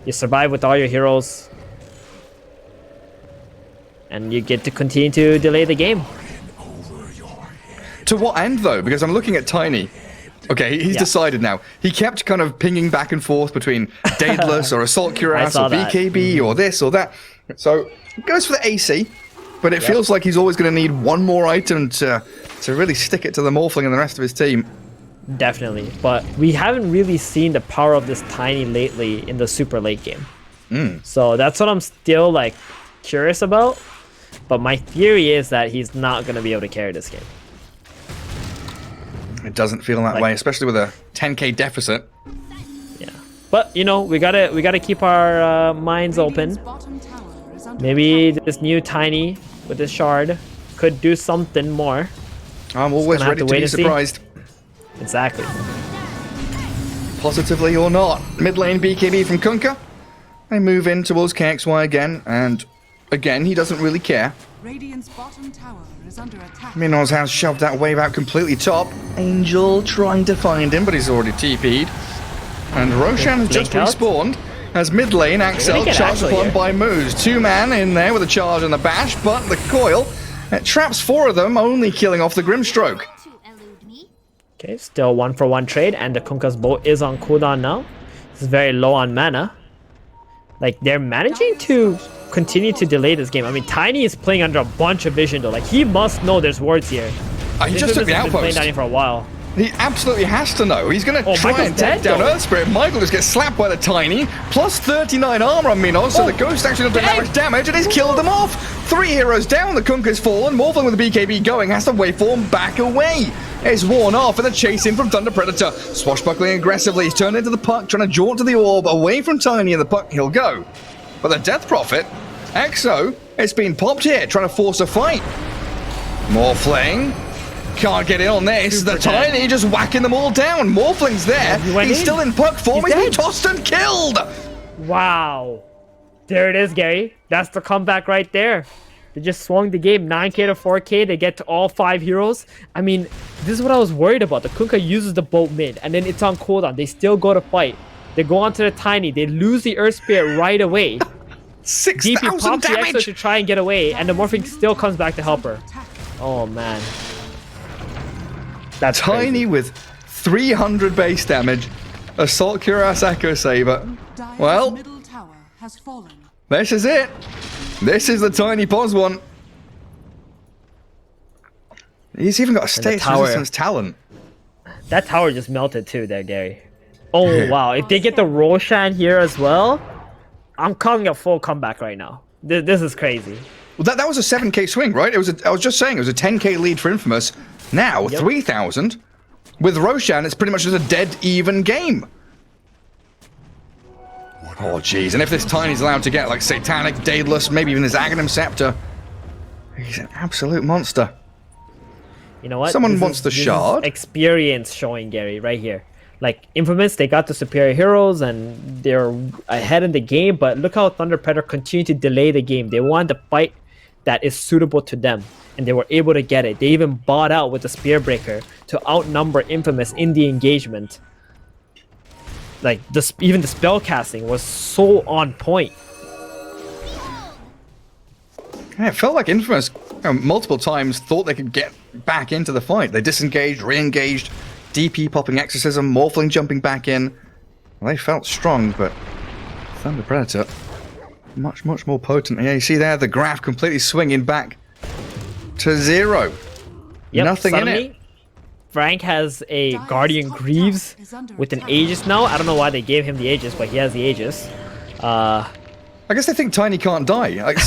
You survive with all your heroes. And you get to continue to delay the game. To what end, though? Because I'm looking at Tiny. Okay, he's Yeah. decided now. He kept kind of pinging back and forth between Daedalus or Assault Cuirass saw or that. BKB or this or that. So he goes for the AC, but it feels like he's always going to need one more item to really stick it to the Morphling and the rest of his team. Definitely. But we haven't really seen the power of this Tiny lately in the super late game. So that's what I'm still like curious about. But my theory is that he's not going to be able to carry this game. It doesn't feel that way, especially with a 10k deficit. Yeah. But, you know, we gotta keep our minds Radiant's open. bottom tower is under Maybe attack. this new Tiny with this shard could do something more. I'm always gonna have ready to to wait be and see. surprised, Exactly. positively or not. Mid lane BKB from Kunkka. They move in towards KXY again, and again, he doesn't really care. Radiant's bottom tower is under attack. Minos has shoved that wave out completely top. Angel trying to find him, but he's already TP'd. And Roshan has just Blink out. respawned as mid lane Axel get charged Axel upon here. by Moose. 2-man in there with a charge and the bash, but the coil it traps 4 of them, only killing off the Grimstroke. To elude me? Okay, still 1-for-1 trade, and the Kunkka's boat is on cooldown now. This is very low on mana. Like, they're managing to continue to delay this game. I mean, Tiny is playing under a bunch of vision, though. Like, he must know there's wards here. He just took the Been playing outpost. down here for a while. He absolutely has to know. He's going to Oh, try Michael's and take dead, down though. Earth Spirit. Michael just gets slapped by the Tiny. Plus 39 armor on Minos, so the Ghost actually doesn't do that much damage, and he's killed them off. 3 heroes down, the Kunkka's fallen. Morphling with the BKB going has to waveform back away. It's worn off, and the chase in from Thunder Predator. Swashbuckling aggressively, he's turned into the puck, trying to jaunt to the orb. Away from Tiny and the puck, he'll go. But the Death Prophet, Exo, it's been popped here, trying to force a fight. Morphling. Can't get in on this. Super The Tiny just whacking them all down. Morphling's there. He went He's in. still in puck form. He's He's been dead. tossed and killed. Wow. There it is, Gary. That's the comeback right there. They just swung the game 9k to 4k. They get to all 5 heroes. I mean, this is what I was worried about. The Kunkka uses the boat mid, and then it's on cooldown. They still go to fight. They go onto the Tiny. They lose the Earth Spirit right away. DP 6,000 pops the extra damage. to try and get away, and the Morphling still comes back to help her. Oh, man. That's Tiny crazy. with 300 base damage. Assault Cuirass Echo Saber. Dire's Well, middle tower has fallen. this is it. This is the Tiny Pos one. He's even got a stage tower. resistance talent. That tower just melted too there, Gary. Oh, wow. If they get the Roshan here as well, I'm calling a full comeback right now. This is crazy. Well, that was a 7k swing, right? I was just saying, it was a 10k lead for Infamous. Now, Yep. 3,000. With Roshan, it's pretty much just a dead even game. Oh, jeez. And if this Tiny's allowed to get, like, Satanic, Daedalus, maybe even his Aghanim Scepter, he's an absolute monster. You know what? Someone This wants the this is shard. experience showing, Gary, right here. Like, Infamous, they got the superior heroes and they're ahead in the game, but look how Thunder Predator continued to delay the game. They want the fight that is suitable to them, and they were able to get it. They even bought out with the Spearbreaker to outnumber Infamous in the engagement. Like, even the spell casting was so on point. Yeah, it felt like Infamous multiple times thought they could get back into the fight. They disengaged, re-engaged, DP popping Exorcism, Morphling jumping back in. Well, they felt strong, but Thunder Predator, much, much more potent. Yeah, you see there, the graph completely swinging back to 0. Yep, Nothing in suddenly, it. Frank has a Guardian Greaves with an Aegis now. I don't know why they gave him the Aegis, but he has the Aegis. I guess they think Tiny can't die. Like,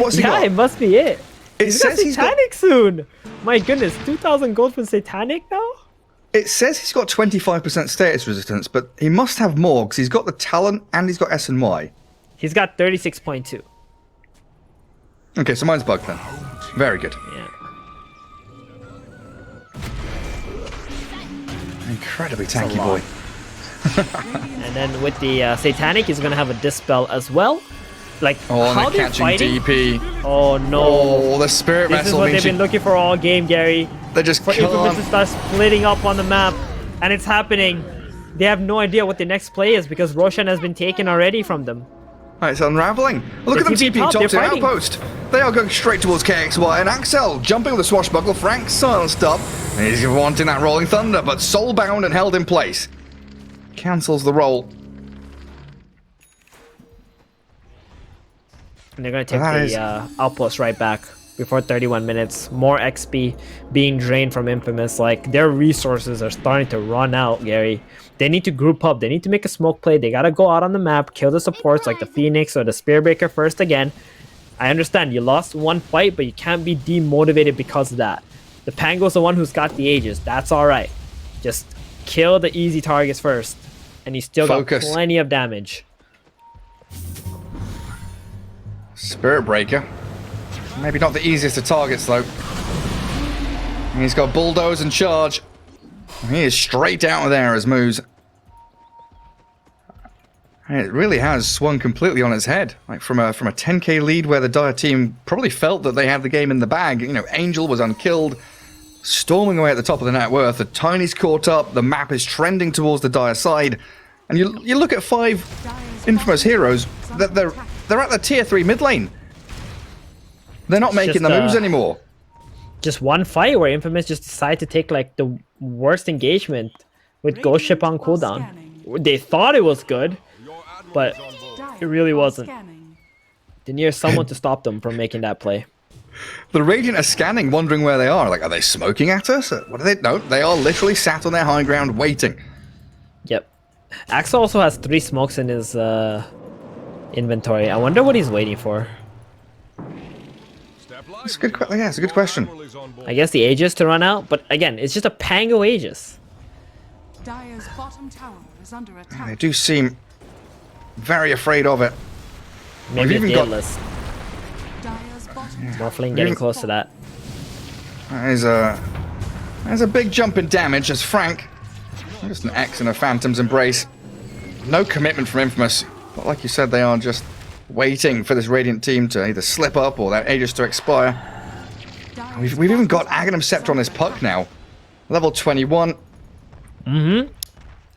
what's he Yeah, got? it must be it. It He's got says he's got. Satanic soon. My goodness, 2,000 gold for Satanic now? It says he's got 25% status resistance, but he must have more because he's got the talent and he's got S and Y. He's got 36.2. Okay, so mine's bugged then. Very good. Yeah. Incredibly tanky lot. boy. And then with the Satanic, he's going to have a Dispel as well. Like, Oh, and how they're they're catching fighting... DP. Oh, no. Oh, the Spirit This is Vessel what means they've been looking for all game, Gary. they just For Infamous to can't. start splitting up on the map. And it's happening. They have no idea what the next play is because Roshan has been taken already from them. Right, it's unraveling. Look at them TP TP top, top they're to fighting. outpost. They are going straight towards KXY and Axel jumping with a swashbuckle. Frank silenced up. And he's wanting that Rolling Thunder, but soulbound and held in place. Cancels the roll. And they're going to take That the is- outpost right back before 31 minutes. More XP being drained from Infamous. Like, their resources are starting to run out, Gary. They need to group up. They need to make a smoke play. They got to go out on the map, kill the supports like the Phoenix or the Spearbreaker first again. I understand you lost one fight, but you can't be demotivated because of that. The Pango's the one who's got the Aegis. That's all right. Just kill the easy targets first. And you still Focus. got plenty of damage. Spirit Breaker. Maybe not the easiest of targets, though. And he's got Bulldoze and Charge. He is straight out of there as moves. And it really has swung completely on its head. Like from a 10k lead where the Dire team probably felt that they had the game in the bag. You know, Angel was unkilled, storming away at the top of the net worth. The Tiny's caught up. The map is trending towards the Dire side. And you look at 5 Infamous heroes, that they're at the tier 3 mid lane. They're not making just, the moves anymore. Just one fight where Infamous just decided to take like the worst engagement with Ghost Ship on cooldown. They thought it was good, but it really wasn't. They needed someone to stop them from making that play. The Radiant are scanning, wondering where they are. Like, are they smoking at us? What are they? No, they are literally sat on their high ground waiting. Yep. Axel also has 3 smokes in his inventory. I wonder what he's waiting for. It's a good, yeah, it's a good question. I guess the Aegis to run out, but again, it's just a Pango Aegis. Dire's bottom tower is under They attack. do seem very afraid of it. Maybe a even got- Daedalus. Dire's bottom tower Morphling getting close to that. That is a There's a big jump in damage as Frank. Just an X and a Phantom's Embrace. No commitment from Infamous. But like you said, they are just waiting for this Radiant team to either slip up or their Aegis to expire. We've even got Aghanim Scepter on this puck now. Level 21.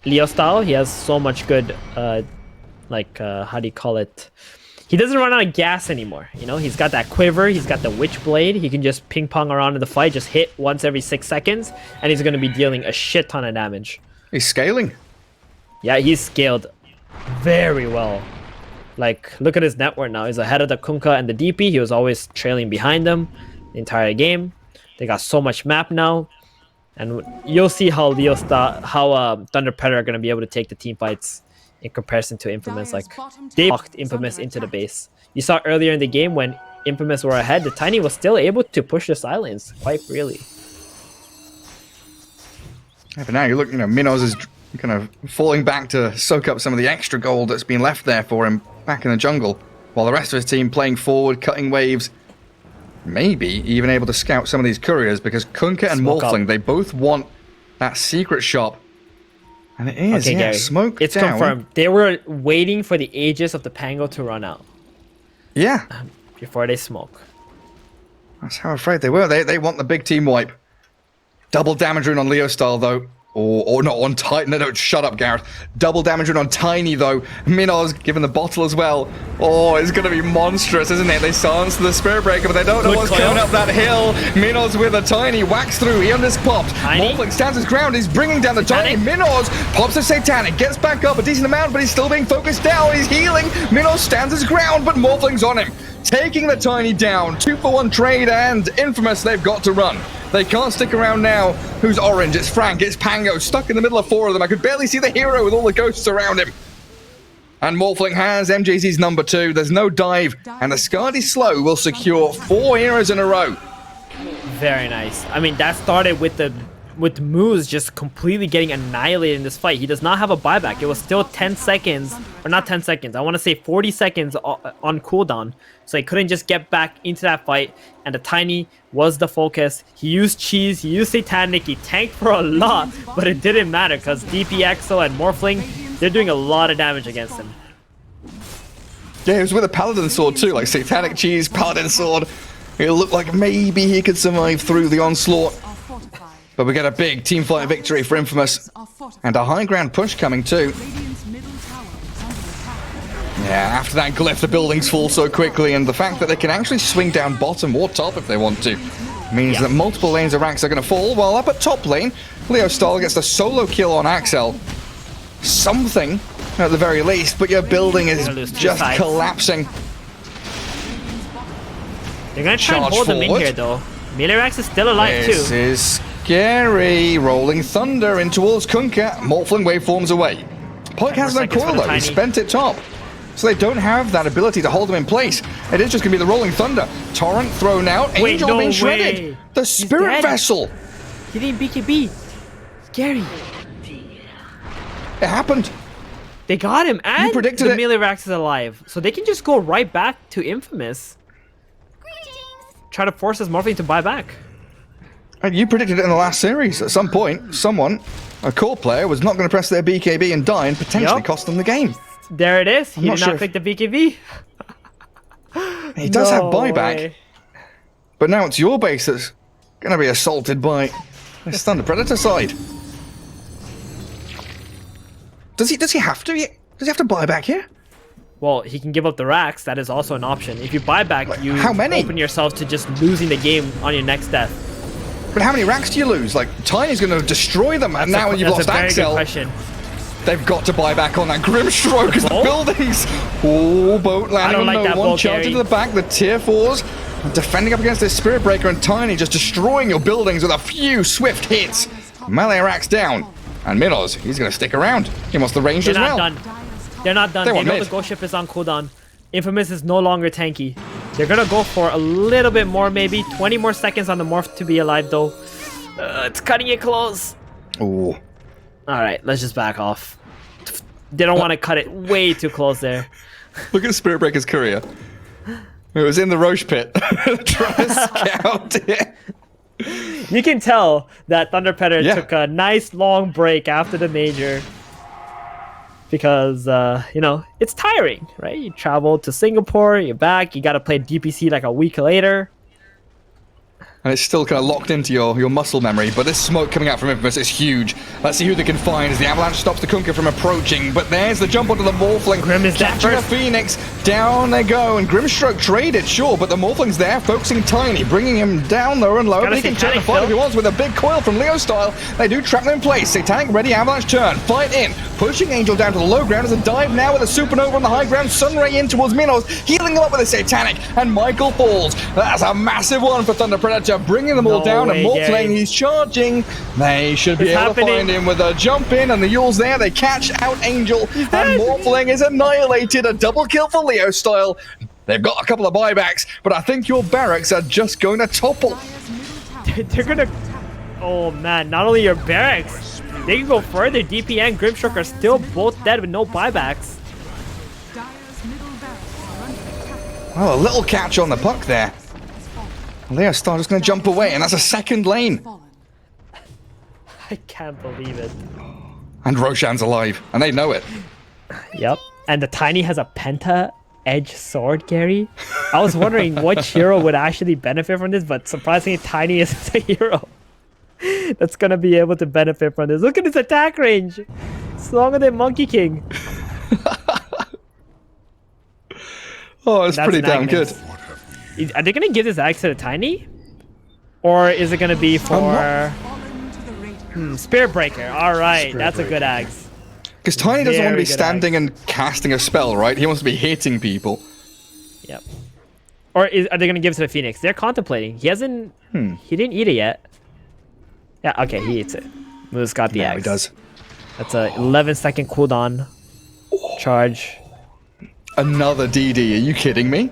Leo style, he has so much good, how do you call it? He doesn't run out of gas anymore. You know, he's got that quiver, he's got the Witch Blade. He can just ping pong around in the fight, just hit once every 6 seconds, and he's going to be dealing a shit ton of damage. He's scaling. Yeah, he's scaled very well. Like, look at his net worth now. He's ahead of the Kunkka and the DP. He was always trailing behind them the entire game. They got so much map now. And you'll see how Thunder Predator are going to be able to take the team fights in comparison to Infamous. Like, they locked Infamous into the base. You saw earlier in the game when Infamous were ahead, the Tiny was still able to push the silence quite freely. Yeah, but now you look, Minos is kind of falling back to soak up some of the extra gold that's been left there for him back in the jungle, while the rest of his team playing forward, cutting waves, maybe even able to scout some of these couriers, because Kunkka and Morphling, they both want that secret shop. And it is, okay, yeah, Gary, smoke it's down. confirmed. They were waiting for the Aegis of the Pango to run out. Yeah. Before they smoke. That's how afraid they were. They want the big team wipe. Double damage rune on Leo style, though. Or not on Titan. No, shut up, Gareth. Double damage rune on Tiny, though. Minos given the bottle as well. Oh, it's going to be monstrous, isn't it? They silence the Spirit Breaker, but they don't know what's coming up that hill. Minos with a Tiny. Whacks through. He just popped. Morphling stands his ground. He's bringing down the Tiny. Minos pops a Satanic. Gets back up a decent amount, but he's still being focused down. He's healing. Minos stands his ground, but Morphling's on him. Taking the Tiny down. 2-for-1 trade, and Infamous, they've got to run. They can't stick around now. Who's orange? It's Frank, it's Pango, stuck in the middle of 4 of them. I could barely see the hero with all the ghosts around him. And Morphling has MJZ's number 2. There's no dive, and the Skadi Slow will secure 4 heroes in a row. Very nice. I mean, that started with Moose just completely getting annihilated in this fight. He does not have a buyback. It was still 10 seconds, or not 10 seconds. I want to say 40 seconds on cooldown. So he couldn't just get back into that fight. And the Tiny was the focus. He used Cheese, he used Satanic, he tanked for a lot, but it didn't matter because DPXO and Morphling, they're doing a lot of damage against him. Yeah, he was with a Paladin Sword too, like Satanic Cheese, Paladin Sword. It looked like maybe he could survive through the onslaught. But we get a big teamfight victory for Infamous. And a high ground push coming too. Yeah, after that glyph, the buildings fall so quickly, and the fact that they can actually swing down bottom or top if they want to means that multiple lanes of ranks are going to fall, while up at top lane, Leo Stahl gets the solo kill on Axel. Something, at the very least, but your building is just collapsing. They're going to try and hold them in here, though. Milirex is still alive, too. This is scary. Rolling Thunder in towards Kunkka. Morphling waveforms away. Puck has no coil, though. He spent it top. So they don't have that ability to hold him in place. It is just going to be the Rolling Thunder. Torrent thrown out. Angel being shredded. The Spirit Vessel. He didn't BKB. Scary. It happened. They got him, and you predicted the it. Milirex is alive. So they can just go right back to Infamous. Try to force this Morphling to buy back. And you predicted it in the last series. At some point, someone, a core player, was not going to press their BKB and die and potentially cost them the game. There it is. He did not click the BKB. He does have buyback. But now it's your base that's going to be assaulted by this Thunder Predator side. Does he have to? Does he have to buy back here? Well, he can give up the racks. That is also an option. If you buy back, you how many? open yourself to just losing the game on your next death. But how many racks do you lose? Like, Tiny's going to destroy them, and now when you've lost Axel, they've got to buy back on that Grimstroke because the buildings. Oh, boat landing on no one, charge into the back. The tier 4s defending up against this Spirit Breaker, and Tiny just destroying your buildings with a few swift hits. Melee racks down, and Minos, he's going to stick around. He wants the range as well. They're not done. They know the Ghost Ship is on cooldown. Infamous is no longer tanky. They're gonna go for a little bit more, maybe 20 more seconds on the Morph to be alive, though. It's cutting it close. Oh. All right, let's just back off. They don't want to cut it way too close there. Look at Spirit Breaker's courier. It was in the Roche pit. Trying to scout it. You can tell that Thunder Predator Yeah. took a nice long break after the major because it's tiring, right? You travel to Singapore, you're back, you got to play DPC like a week later. And it's still kind of locked into your muscle memory, but this smoke coming out from Infamous is huge. Let's see who they can find as the Avalanche stops the Kunkka from approaching, but there's the jump onto the Morphling. Grim is dead catching a first. Phoenix. Down they go, and Grimstroke traded, sure, but the Morphling's there, focusing Tiny, bringing him down lower and lower. Gotta But he can turn Satanic the fight if he though. wants with a big coil from Leo style. They do trap them in place. Satanic ready, Avalanche turn, fight in, pushing Angel down to the low ground as a dive now with a Supernova on the high ground. Sunray in towards Minos, healing him up with a Satanic, and Michael falls. That's a massive one for Thunder Predator, bringing them all No down, and way, Morphling, Gary. he's charging. They should be It's able to happening. find him with a jump in, and the Yule's there. They catch out Angel, and dead. Morphling is annihilated. A double kill for Leo style. They've got a couple of buybacks, but I think your barracks are just going to topple. Dire's middle tower. They're gonna. Oh man! Not only your barracks, they can go further. DP and Grimstroke are still both dead with no buybacks. Dire's middle barracks are under attack. Well, a little catch on the puck there. Leo Star just going to jump away, and that's a second lane. Fallen. I can't believe it. And Roshan's alive, and they know it. Yep. And the Tiny has a Penta Edge sword, Gary. I was wondering which hero would actually benefit from this, but surprisingly, Tiny is the hero that's gonna be able to benefit from this. Look at his attack range. It's longer than Monkey King. Oh, it's That's pretty an damn good. Agnes. Are they gonna give this axe to the Tiny? Or is it gonna be for Fallen to the Radiant. Spirit Breaker? Alright, that's a good axe. Because Tiny doesn't want to Very be good standing and casting a spell, right? He wants to be hitting people. Yep. Or are they gonna give it to the Phoenix? They're contemplating. He hasn't. He didn't eat it yet. Yeah. Okay. He eats it. Moose got the Yeah, axe. he does. That's a 11-second cooldown charge. Another DD, are you kidding me?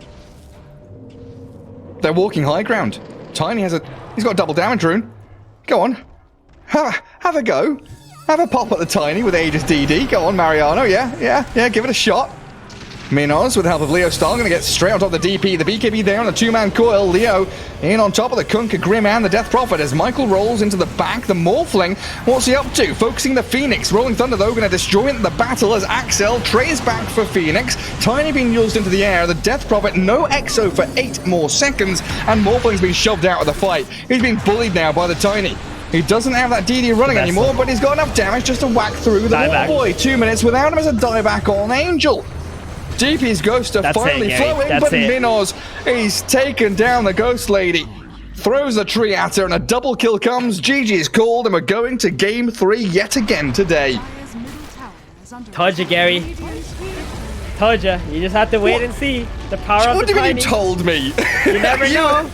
They're walking high ground. Tiny he's got a double damage rune. Go on. Have a go. Have a pop at the Tiny with Aegis DD. Go on, Mariano. Yeah, give it a shot. Minos, with the help of Leo Star, going to get straight on top of the DP. The BKB there on the two-man coil. Leo in on top of the Kunkka, Grim, and the Death Prophet as Michael rolls into the back. The Morphling, what's he up to? Focusing the Phoenix. Rolling Thunder, though, going to destroy the battle as Axel trays back for Phoenix. Tiny being used into the air. The Death Prophet, no EXO for 8 more seconds. And Morphling's been shoved out of the fight. He's being bullied now by the Tiny. He doesn't have that DD running That's anymore, it. but he's got enough damage just to whack through the Dieback. boy. 2 minutes without him as a dieback on Angel. DP's Ghost are That's it, finally Gary. flowing, That's but it. Minos, he's taken down the Ghost Lady. Throws a tree at her, and a double kill comes. GG's called, and we're going to game 3 yet again today. Dire's middle tower is under Told you, Gary. Told you. You just have to wait and see the power of What the do you mean Tiny. you told me? You never know.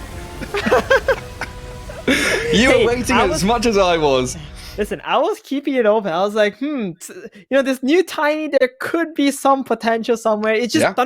You Hey, were waiting I as was- much as I was. Listen, I was keeping it open. I was like, this new Tiny, there could be some potential somewhere. It's just Yeah. Thunder